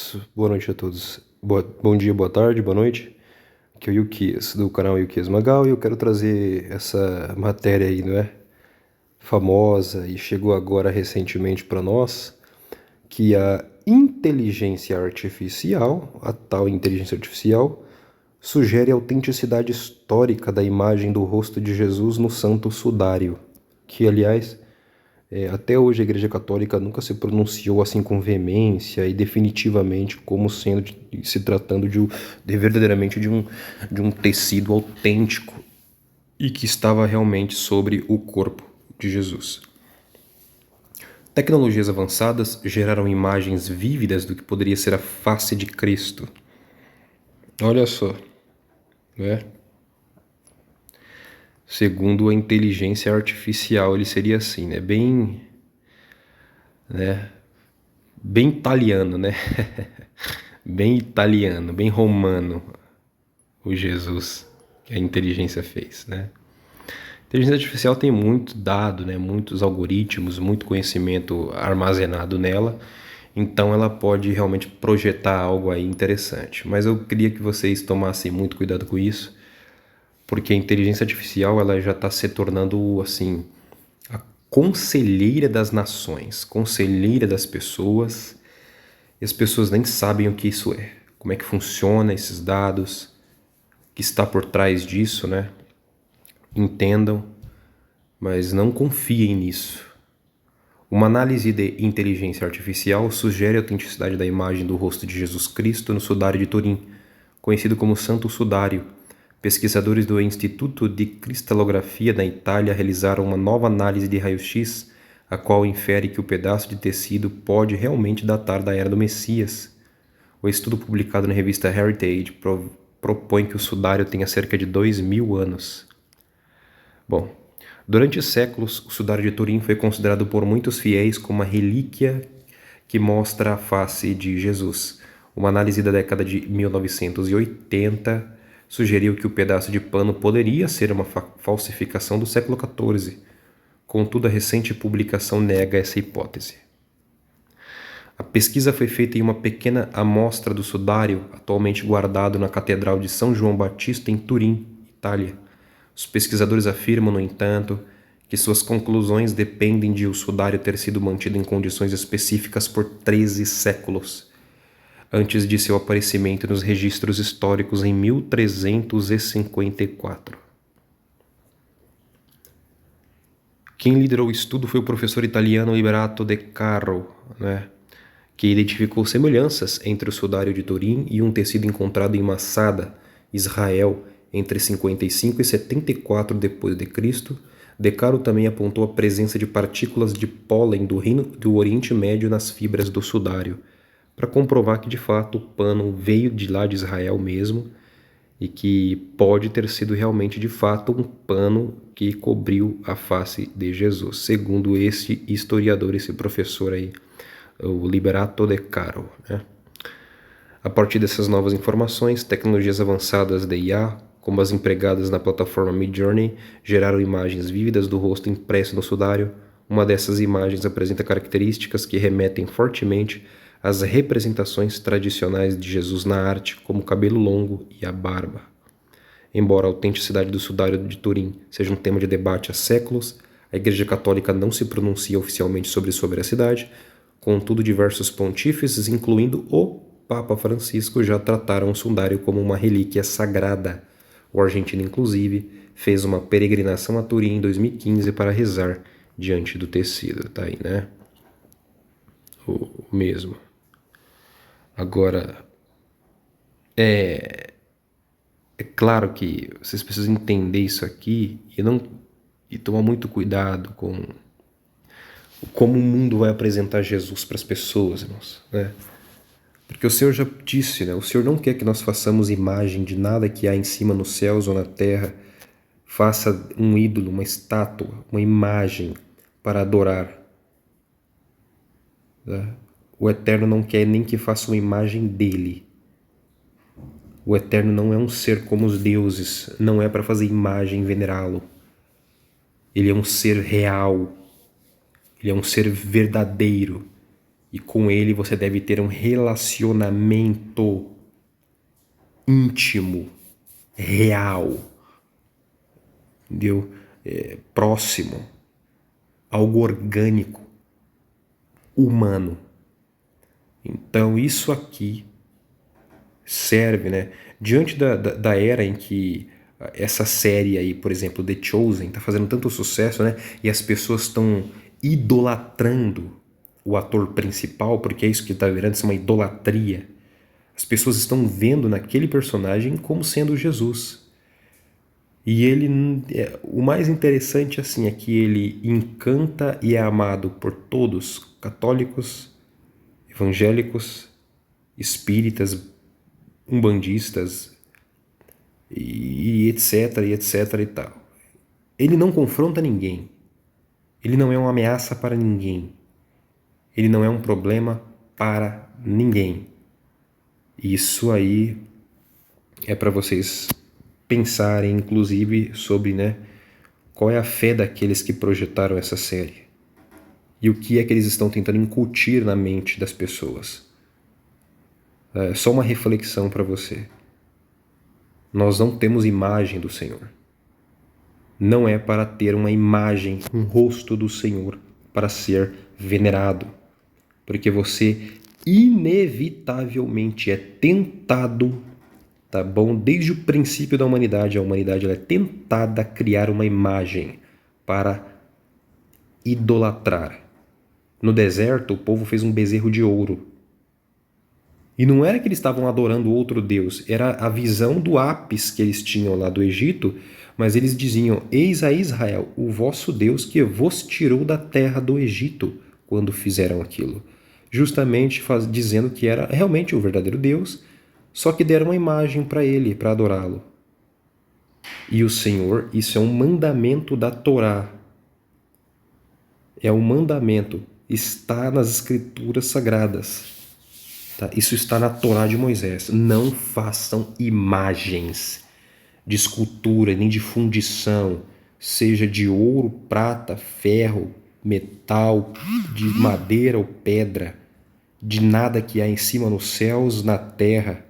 todos, boa noite a todos. Bom dia, boa tarde, boa noite. Aqui é o Yukias, do canal Yukias Magal, e eu quero trazer essa matéria aí, não é? Famosa e chegou agora recentemente para nós, que a inteligência artificial, a tal inteligência artificial, sugere a autenticidade histórica da imagem do rosto de Jesus no Santo Sudário, que, aliás, até hoje a Igreja Católica nunca se pronunciou assim com veemência e definitivamente como se tratando verdadeiramente de um tecido autêntico e que estava realmente sobre o corpo de Jesus. Tecnologias avançadas geraram imagens vívidas do que poderia ser a face de Cristo. Olha só, né? Segundo a inteligência artificial, ele seria assim, né? Bem italiano, né? Bem italiano, bem romano, o Jesus que a inteligência fez, né? A inteligência artificial tem muito dado, né? Muitos algoritmos, muito conhecimento armazenado nela, então ela pode realmente projetar algo aí interessante. Mas eu queria que vocês tomassem muito cuidado com isso, porque a inteligência artificial ela já está se tornando assim a conselheira das nações, conselheira das pessoas. E as pessoas nem sabem o que isso é, como é que funciona esses dados, o que está por trás disso, né? Entendam, mas não confiem nisso. Uma análise de inteligência artificial sugere a autenticidade da imagem do rosto de Jesus Cristo no Sudário de Turim, conhecido como Santo Sudário. Pesquisadores do Instituto de Cristalografia da Itália realizaram uma nova análise de raio-x, a qual infere que o pedaço de tecido pode realmente datar da era do Messias. O estudo publicado na revista Heritage propõe que o sudário tenha cerca de 2.000 anos. Bom, durante séculos, o sudário de Turim foi considerado por muitos fiéis como uma relíquia que mostra a face de Jesus. Uma análise da década de 1980 sugeriu que o pedaço de pano poderia ser uma falsificação do século XIV. Contudo, a recente publicação nega essa hipótese. A pesquisa foi feita em uma pequena amostra do sudário, atualmente guardado na Catedral de São João Batista, em Turim, Itália. Os pesquisadores afirmam, no entanto, que suas conclusões dependem de o sudário ter sido mantido em condições específicas por 13 séculos, antes de seu aparecimento nos registros históricos em 1354. Quem liderou o estudo foi o professor italiano Liberato De Caro, né, que identificou semelhanças entre o sudário de Turim e um tecido encontrado em Massada, Israel, entre 55 e 74 d.C. De Caro também apontou a presença de partículas de pólen do reino do Oriente Médio nas fibras do sudário, para comprovar que de fato o pano veio de lá de Israel mesmo e que pode ter sido realmente de fato um pano que cobriu a face de Jesus, segundo esse historiador, esse professor aí, o Liberato De Caro, né? A partir dessas novas informações, tecnologias avançadas de IA, como as empregadas na plataforma Midjourney, geraram imagens vívidas do rosto impresso no sudário. Uma dessas imagens apresenta características que remetem fortemente às representações tradicionais de Jesus na arte, como o cabelo longo e a barba. Embora a autenticidade do sudário de Turim seja um tema de debate há séculos, a Igreja Católica não se pronuncia oficialmente sobre sua veracidade. Contudo, diversos pontífices, incluindo o Papa Francisco, já trataram o sudário como uma relíquia sagrada. O argentino, inclusive, fez uma peregrinação a Turim em 2015 para rezar diante do tecido. Tá aí, né? O mesmo. Agora, é claro que vocês precisam entender isso aqui e tomar muito cuidado com como o mundo vai apresentar Jesus para as pessoas, irmãos, né? Porque o Senhor já disse, né? O Senhor não quer que nós façamos imagem de nada que há em cima nos céus ou na terra. Faça um ídolo, uma estátua, uma imagem para adorar. Né? O Eterno não quer nem que faça uma imagem dele. O Eterno não é um ser como os deuses, não é para fazer imagem e venerá-lo. Ele é um ser real, ele é um ser verdadeiro. E com ele você deve ter um relacionamento íntimo, real, entendeu? Próximo, algo orgânico, humano. Então isso aqui serve, né? Diante da era em que essa série aí, por exemplo, The Chosen, tá fazendo tanto sucesso, né? E as pessoas estão idolatrando o ator principal, porque é isso que tá virando, isso é uma idolatria. As pessoas estão vendo naquele personagem como sendo Jesus. E ele, o mais interessante assim é que ele encanta e é amado por todos, católicos, evangélicos, espíritas, umbandistas e etc, e etc e tal. Ele não confronta ninguém. Ele não é uma ameaça para ninguém. Ele não é um problema para ninguém. Isso aí é para vocês pensarem, inclusive, sobre, né, qual é a fé daqueles que projetaram essa série e o que é que eles estão tentando incutir na mente das pessoas. É só uma reflexão para você. Nós não temos imagem do Senhor. Não é para ter uma imagem, um rosto do Senhor para ser venerado, porque você inevitavelmente é tentado, tá bom? Desde o princípio da humanidade, a humanidade ela é tentada a criar uma imagem para idolatrar. No deserto, o povo fez um bezerro de ouro. E não era que eles estavam adorando outro Deus, era a visão do Apis que eles tinham lá do Egito, mas eles diziam: eis a Israel, o vosso Deus que vos tirou da terra do Egito, quando fizeram aquilo. Justamente dizendo que era realmente o verdadeiro Deus, só que deram uma imagem para ele, para adorá-lo. E o Senhor, isso é um mandamento da Torá. É um mandamento, está nas escrituras sagradas. Tá? Isso está na Torá de Moisés. Não façam imagens de escultura, nem de fundição, seja de ouro, prata, ferro, metal, de madeira ou pedra, de nada que há em cima nos céus, na terra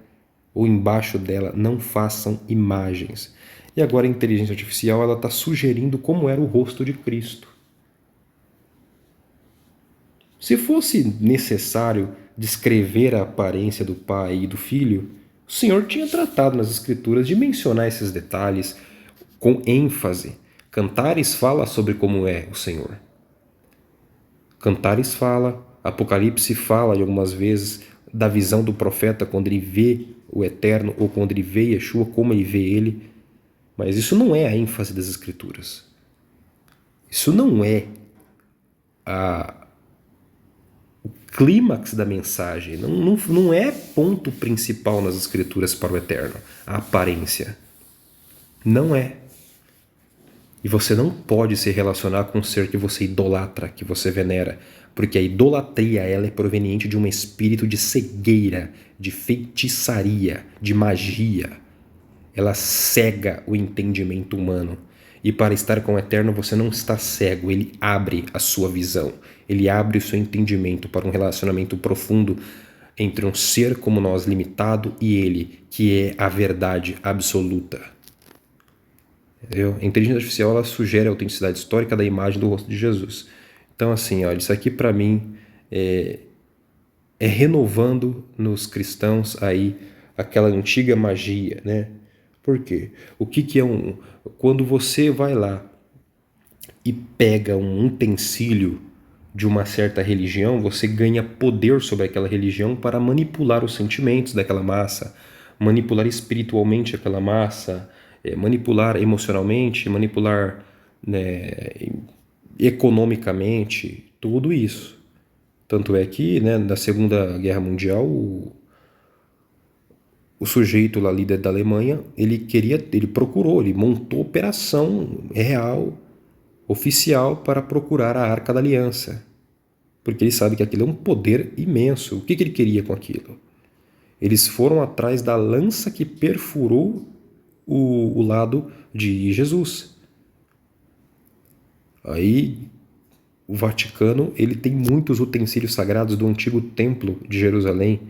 ou embaixo dela. Não façam imagens. E agora a inteligência artificial ela está sugerindo como era o rosto de Cristo. Se fosse necessário descrever a aparência do Pai e do Filho, o Senhor tinha tratado nas Escrituras de mencionar esses detalhes com ênfase. Cantares fala sobre como é o Senhor. Cantares fala, Apocalipse fala de algumas vezes da visão do profeta quando ele vê o Eterno ou quando ele vê Yeshua, como ele vê ele. Mas isso não é a ênfase das Escrituras. Isso não é o clímax da mensagem. Não é ponto principal nas Escrituras para o Eterno. A aparência. Não é. E você não pode se relacionar com um ser que você idolatra, que você venera, porque a idolatria ela é proveniente de um espírito de cegueira, de feitiçaria, de magia. Ela cega o entendimento humano. E para estar com o Eterno você não está cego, ele abre a sua visão, ele abre o seu entendimento para um relacionamento profundo entre um ser como nós limitado e ele, que é a verdade absoluta. Entendeu? A inteligência artificial ela sugere a autenticidade histórica da imagem do rosto de Jesus. Então assim, olha, isso aqui para mim é renovando nos cristãos aí aquela antiga magia, né? Por quê? O que é quando você vai lá e pega um utensílio de uma certa religião, você ganha poder sobre aquela religião para manipular os sentimentos daquela massa, manipular espiritualmente aquela massa, manipular emocionalmente, manipular, né, economicamente, tudo isso. Tanto é que, né, na Segunda Guerra Mundial, o sujeito lá, líder da Alemanha, ele procurou, ele montou operação real, oficial, para procurar a Arca da Aliança. Porque ele sabe que aquilo é um poder imenso. O que ele queria com aquilo? Eles foram atrás da lança que perfurou o lado de Jesus. Aí o Vaticano, ele tem muitos utensílios sagrados do antigo templo de Jerusalém.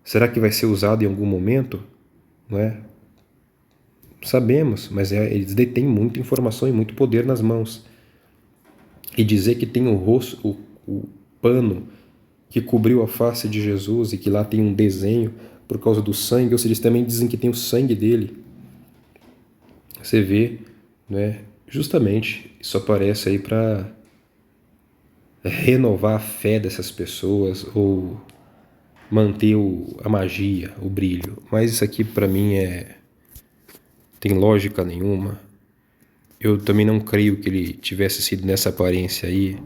Será que vai ser usado em algum momento? Não é? Sabemos, mas eles detêm muita informação e muito poder nas mãos. E dizer que tem o rosto, o pano que cobriu a face de Jesus e que lá tem um desenho por causa do sangue, ou seja, eles também dizem que tem o sangue dele. Você vê, né? Justamente isso aparece aí para renovar a fé dessas pessoas ou manter a magia, o brilho. Mas isso aqui para mim tem lógica nenhuma. Eu também não creio que ele tivesse sido nessa aparência aí,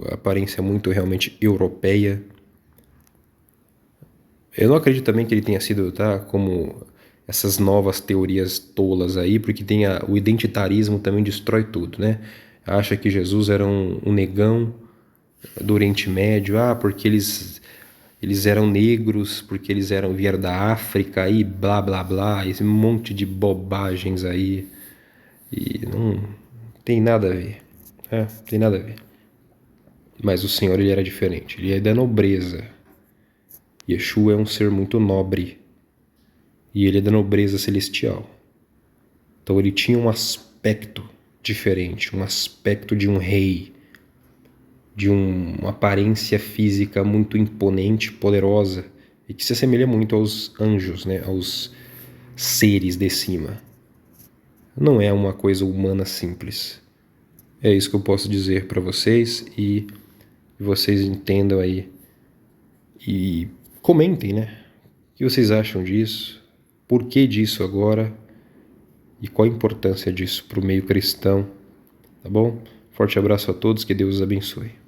aparência muito realmente europeia. Eu não acredito também que ele tenha sido, tá, como essas novas teorias tolas aí, porque o identitarismo também destrói tudo, né? Acha que Jesus era um negão do Oriente Médio, porque eles eram negros, porque vieram da África e blá blá blá, esse monte de bobagens aí. E não tem nada a ver, tem nada a ver. Mas o Senhor, ele era diferente, ele é da nobreza. Yeshua é um ser muito nobre e ele é da nobreza celestial. Então ele tinha um aspecto diferente, um aspecto de um rei, de uma aparência física muito imponente, poderosa e que se assemelha muito aos anjos, né, aos seres de cima. Não é uma coisa humana simples. É isso que eu posso dizer para vocês e vocês entendam aí e comentem, né? O que vocês acham disso? Por que disso agora? E qual a importância disso para o meio cristão? Tá bom? Forte abraço a todos, que Deus os abençoe.